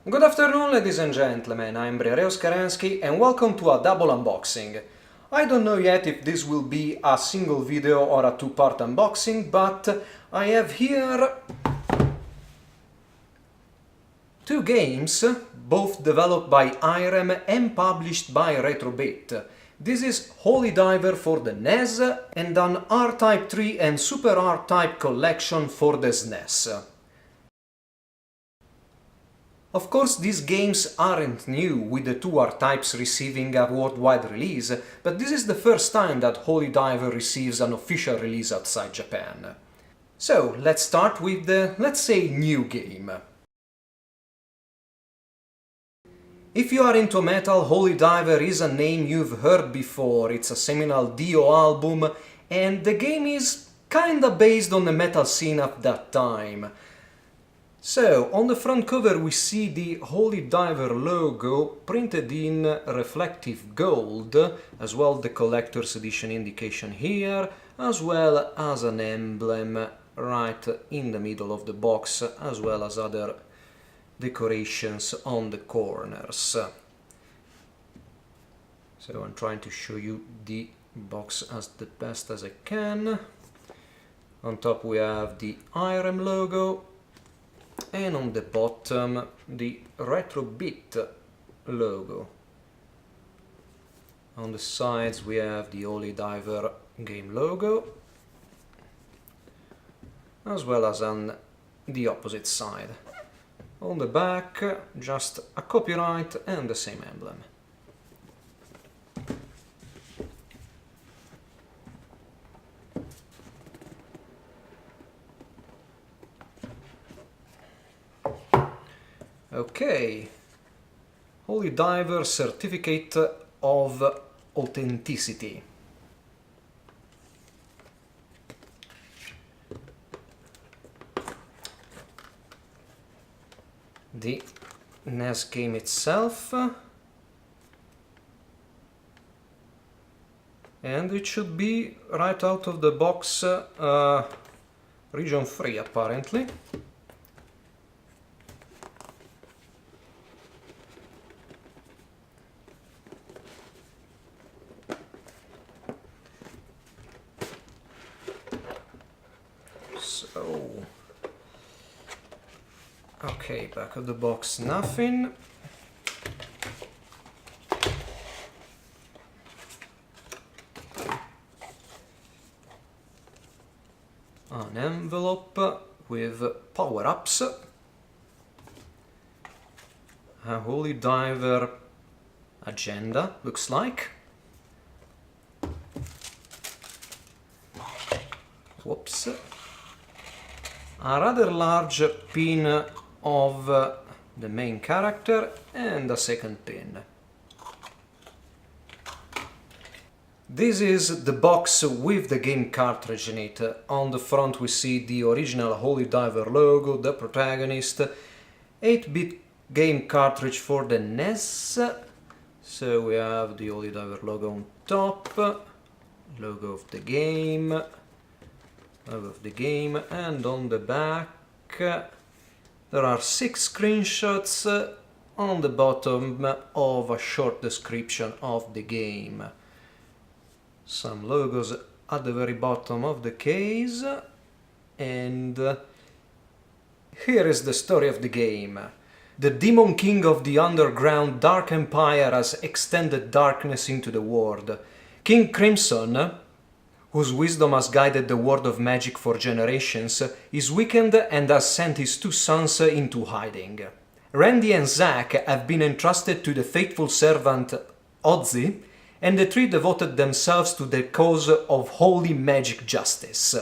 Good afternoon, ladies and gentlemen, I'm Briareos Karensky and welcome to a double unboxing. I don't know yet if this will be a single video or a two-part unboxing, but I have here two games, both developed by IREM and published by Retrobit. This is Holy Diver for the NES and an R-Type 3 and Super R-Type collection for the SNES. Of course, these games aren't new, with the two R-Types receiving a worldwide release, but this is the first time that Holy Diver receives an official release outside Japan. So, let's start with the, let's say, new game. If you are into metal, Holy Diver is a name you've heard before. It's a seminal Dio album, and the game is kinda based on the metal scene at that time. So, on the front cover we see the Holy Diver logo printed in reflective gold, as well the collector's edition indication here, as well as an emblem right in the middle of the box, as well as other decorations on the corners. So I'm trying to show you the box as the best as I can. On top we have the IREM logo, and on the bottom the Retrobit logo. On the sides we have the Holy Diver game logo, as well as on the opposite side. On the back, just a copyright and the same emblem. Okay, Holy Diver Certificate of Authenticity. The NES game itself, and it should be right out of the box region free apparently. So, okay, back of the box, nothing. An envelope with power-ups. A Holy Diver agenda, looks like. Whoops. A rather large pin of the main character and a second pin. This is the box with the game cartridge in it. On the front we see the original Holy Diver logo, the protagonist, 8-bit game cartridge for the NES. So we have the Holy Diver logo on top, logo of the game, and on the back there are 6 screenshots on the bottom of a short description of the game. Some logos at the very bottom of the case, and here is the story of the game. The Demon King of the underground Dark Empire has extended darkness into the world. King Crimson, whose wisdom has guided the world of magic for generations, is weakened and has sent his 2 sons into hiding. Randy and Zack have been entrusted to the faithful servant Ozzy, and the 3 devoted themselves to the cause of holy magic justice.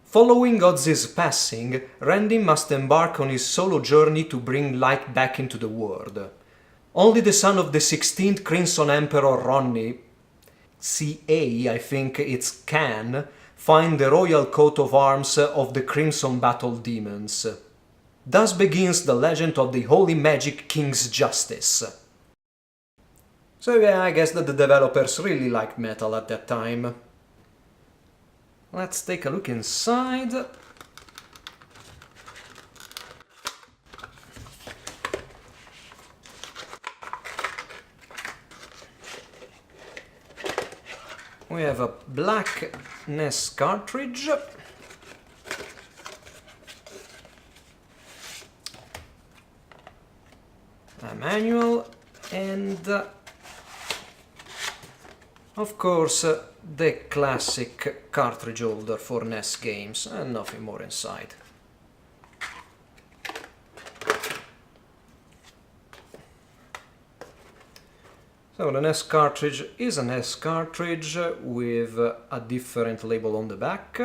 Following Ozzy's passing, Randy must embark on his solo journey to bring light back into the world. Only the son of the 16th Crimson Emperor Ronnie, CA, I think it's can, find the royal coat of arms of the Crimson Battle Demons. Thus begins the legend of the Holy Magic King's Justice. So yeah, I guess that the developers really liked metal at that time. Let's take a look inside. we have a black NES cartridge. A manual and of course the classic cartridge holder for NES games and nothing more inside. So the NES cartridge is a NES cartridge with a different label on the back.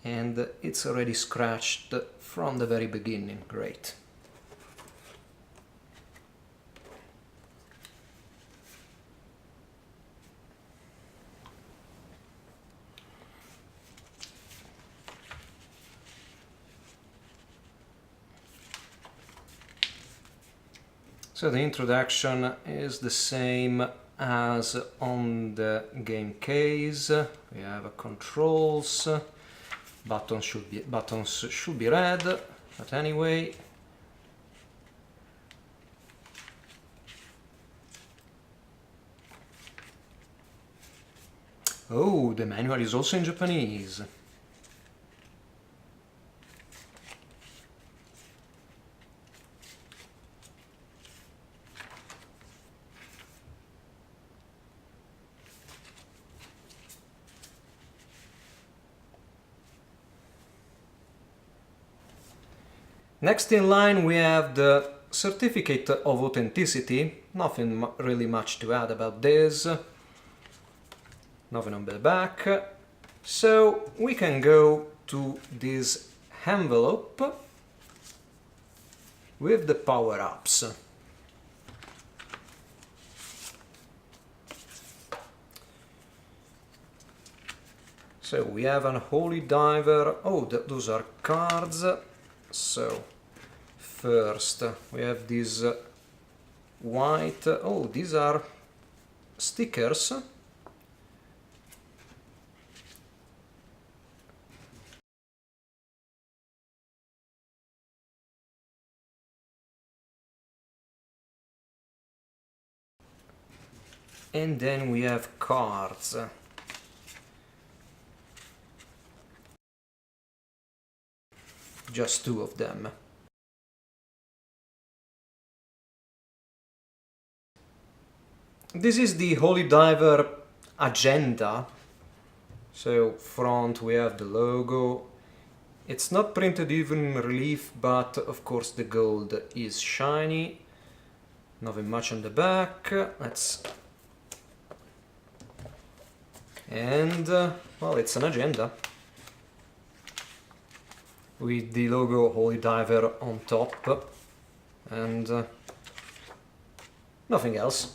And it's already scratched from the very beginning. Great. So the introduction is the same as on the game case. We have a controls. Buttons should be red, but anyway. Oh, the manual is also in Japanese. Next in line we have the certificate of authenticity. Nothing really much to add about this. Nothing on the back. So we can go to this envelope with the power-ups. So we have an holy diver. Oh, those are cards. So first we have these white, oh, these are stickers. And then we have cards. Just two of them. This is the Holy Diver agenda. So front we have the logo. It's not printed even in relief, but of course the gold is shiny. Nothing much on the back. Well, it's an agenda with the logo Holy Diver on top and nothing else.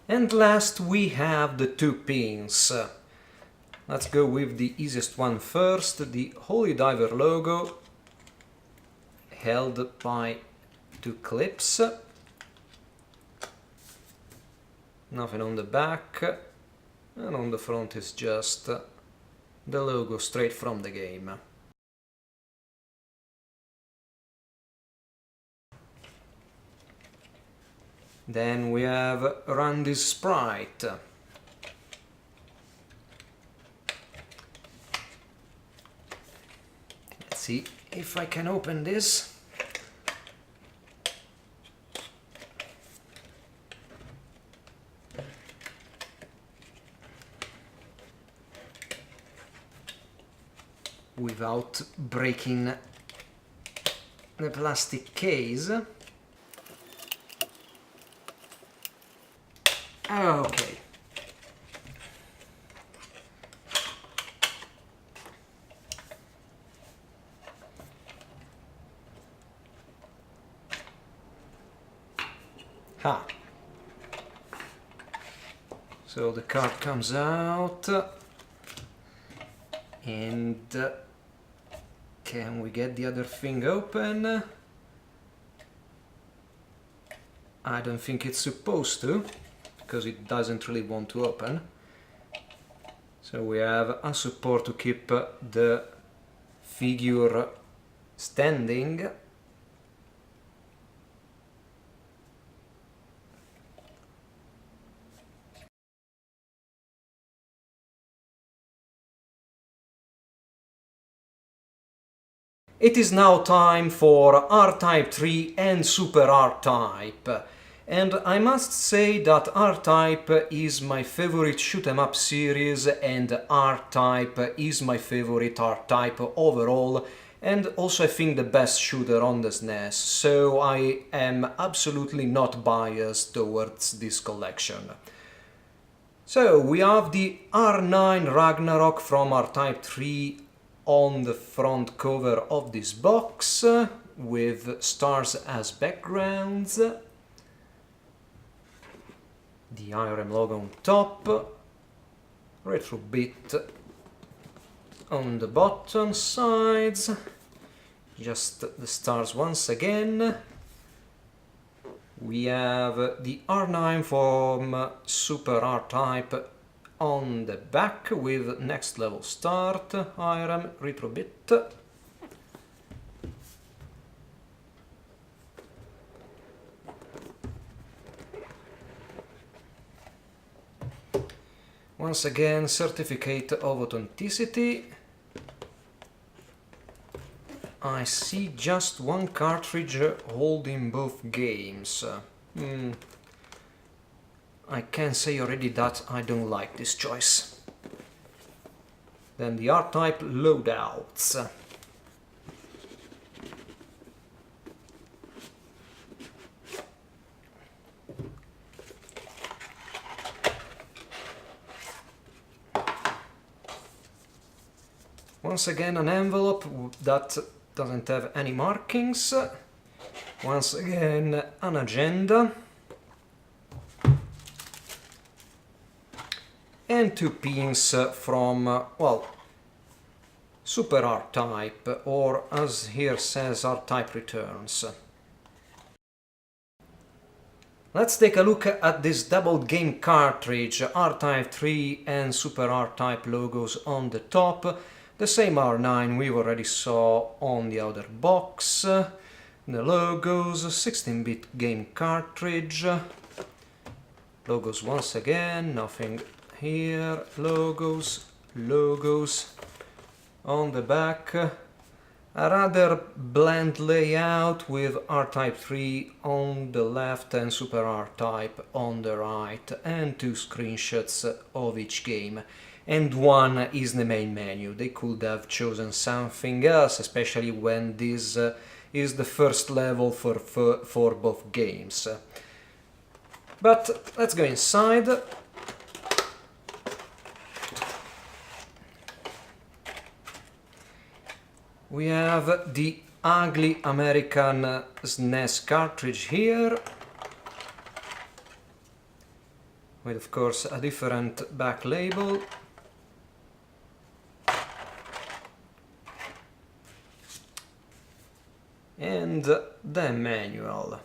And last we have the two pins. Let's go with the easiest one first, the Holy Diver logo held by two clips. Nothing on the back. And on the front is just the logo straight from the game. Then we have Randy's sprite. Let's see if I can open this. Without breaking the plastic case. Okay. Ha. So the card comes out. And can we get the other thing open? I don't think it's supposed to, because it doesn't really want to open. So we have a support to keep the figure standing. It is now time for R-Type 3 and Super R-Type. And I must say that R-Type is my favorite shoot-em-up series and R-Type is my favorite R-Type overall, and also I think the best shooter on the SNES, so I am absolutely not biased towards this collection. So we have the R9 Ragnarok from R-Type 3 on the front cover of this box, with stars as backgrounds, the IRM logo on top, retro bit on the bottom sides, just the stars once again. We have the R9 from Super R-Type on the back with next level start, IRM, retro bit. Once again, certificate of authenticity. I see just one cartridge holding both games. I can say already that I don't like this choice. Then the R-Type loadouts. Once again an envelope that doesn't have any markings. Once again an agenda. And two pins from, well, Super R-Type, or as here says, R-Type Returns. Let's take a look at this double game cartridge, R-Type 3 and Super R-Type logos on the top. The same R9 we already saw on the other box. The logos, 16-bit game cartridge. Logos once again, nothing here. Logos, logos. On the back, a rather bland layout with R-Type 3 on the left and Super R-Type on the right, and two screenshots of each game. And one is the main menu. They could have chosen something else, especially when this is the first level for both games. But let's go inside. We have the ugly American SNES cartridge here, with of course a different back label. And the manual.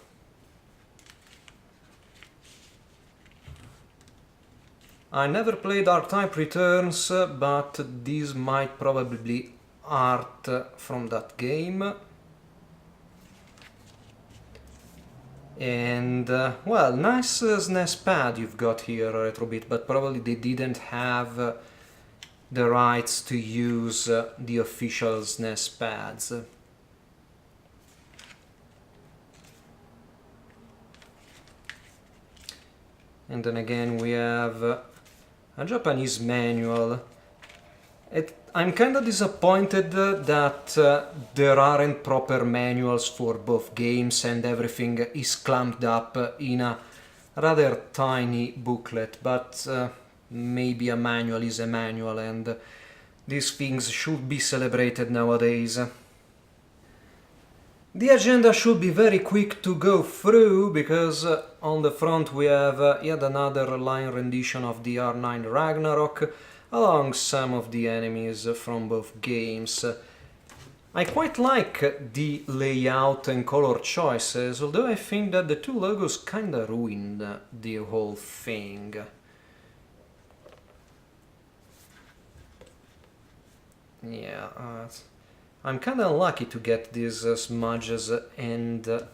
I never played R-Type Returns, but this might probably be art from that game. And well, nice SNES pad you've got here, Retrobit, but probably they didn't have the rights to use the official SNES pads. And then again we have a Japanese manual. I'm kind of disappointed that there aren't proper manuals for both games and everything is clamped up in a rather tiny booklet, but maybe a manual is a manual and these things should be celebrated nowadays. The agenda should be very quick to go through, because on the front we have yet another line rendition of the R9 Ragnarok, along some of the enemies from both games. I quite like the layout and color choices, although I think that the two logos kinda ruined the whole thing. Yeah, I'm kinda unlucky to get these smudges and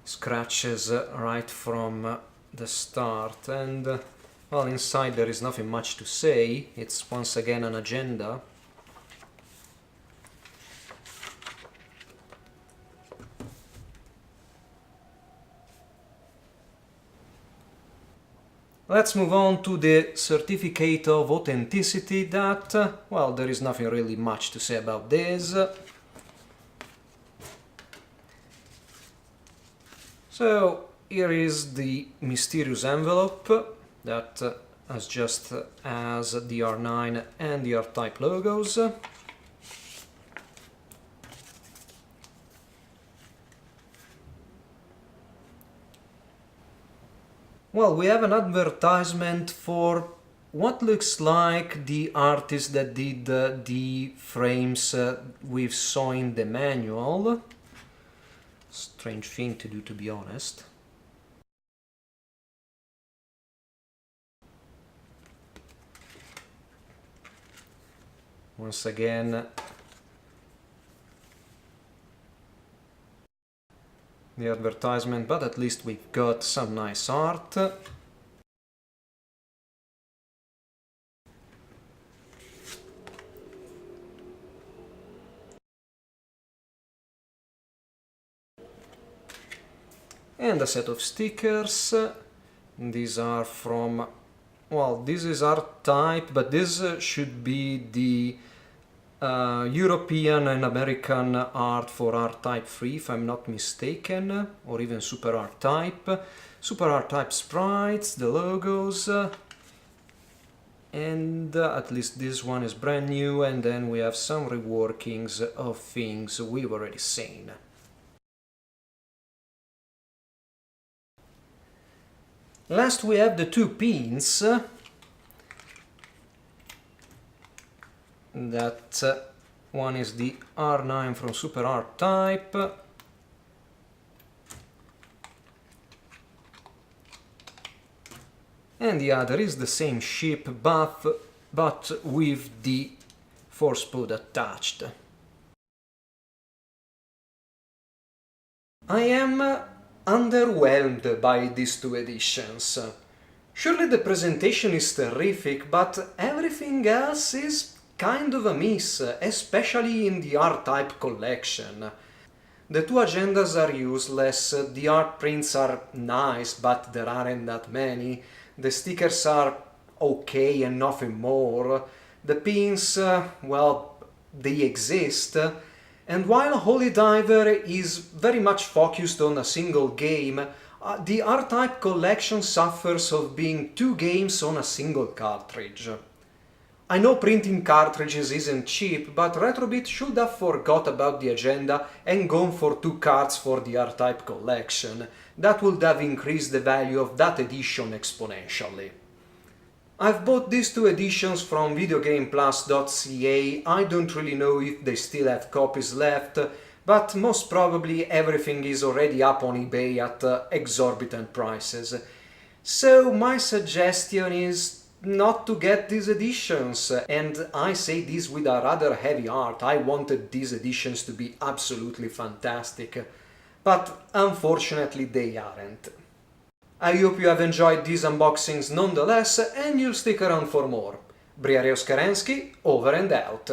scratches right from the start, and well, inside there is nothing much to say. It's once again an agenda. Let's move on to the certificate of authenticity that, well, there is nothing really much to say about this. So here is the mysterious envelope that has just as the R9 and the R-Type logos. Well, we have an advertisement for what looks like the artist that did the frames we saw in the manual. Strange thing to do, to be honest. Once again, the advertisement, but at least we've got some nice art. And a set of stickers. These are from, well, this is R-Type, but this should be the European and American art for R-Type 3, if I'm not mistaken, or even Super R-Type. Super R-Type sprites, the logos, and at least this one is brand new, and then we have some reworkings of things we've already seen. Last we have the two pins that one is the R9 from Super R-Type, and the other is the same ship but with the force pod attached. I am underwhelmed by these two editions. Surely the presentation is terrific, but everything else is kind of a miss, especially in the R-Type collection. The two agendas are useless, the art prints are nice, but there aren't that many, the stickers are okay and nothing more, the pins, well, they exist, and while Holy Diver is very much focused on a single game, the R-Type collection suffers of being two games on a single cartridge. I know printing cartridges isn't cheap, but Retrobit should have forgot about the agenda and gone for two cards for the R-Type collection. That would have increased the value of that edition exponentially. I've bought these two editions from videogameplus.ca. I don't really know if they still have copies left, but most probably everything is already up on eBay at exorbitant prices. So my suggestion is not to get these editions, and I say this with a rather heavy heart. I wanted these editions to be absolutely fantastic, but unfortunately they aren't. I hope you have enjoyed these unboxings nonetheless, and you'll stick around for more. Briareo Skarensky, over and out.